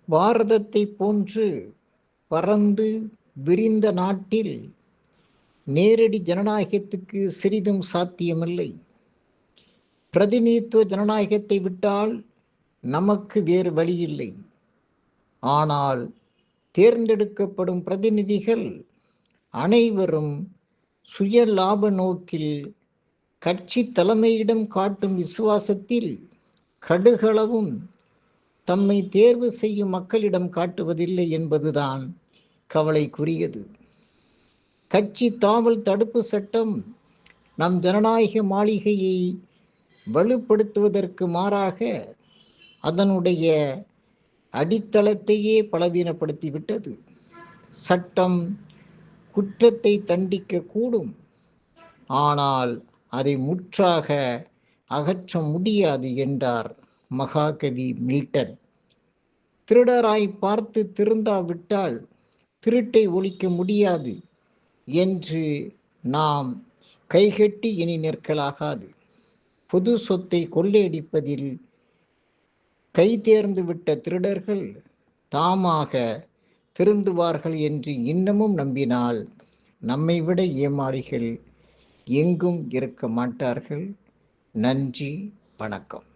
பாரதத்தைப் போன்று பரந்து விரிந்த நாட்டில் நேரடி ஜனநாயகத்துக்கு சிறிதும் சாத்தியமில்லை. பிரதிநிதித்துவ ஜனநாயகத்தை விட்டால் நமக்கு வேறு வழியில்லை. ஆனால் தேர்ந்தெடுக்கப்படும் பிரதிநிதிகள் அனைவரும் சுய லாப நோக்கில் கட்சி தலைமையிடம் காட்டும் விசுவாசத்தில் கடுகளவும் தம்மை தேர்வு செய்யும் மக்களிடம் காட்டுவதில்லை என்பதுதான் கவலைக்குரியது. கட்சி தாவல் தடுப்பு சட்டம் நம் ஜனநாயக மாளிகையை வலுப்படுத்துவதற்கு மாறாக அதனுடைய அடித்தளத்தையே பலவீனப்படுத்திவிட்டது. சட்டம் குற்றத்தை தண்டிக்க கூடும், ஆனால் அதை முற்றாக அகற்ற முடியாது என்றார் மகாகவி மில்டன். திருடராய் பார்த்து திருந்தாவிட்டால் திருட்டை ஒழிக்க முடியாது என்று நாம் கைகட்டி இனி நிற்கலாகாது. பொது சொத்தை கொள்ளையடிப்பதில் கை தேர்ந்து விட்ட திருடர்கள் தாமாக திருந்துவார்கள் என்று இன்னமும் நம்பினால் நம்மை விட ஏமாளிகள் எங்கும் இருக்க மாட்டார்கள். நன்றி, வணக்கம்.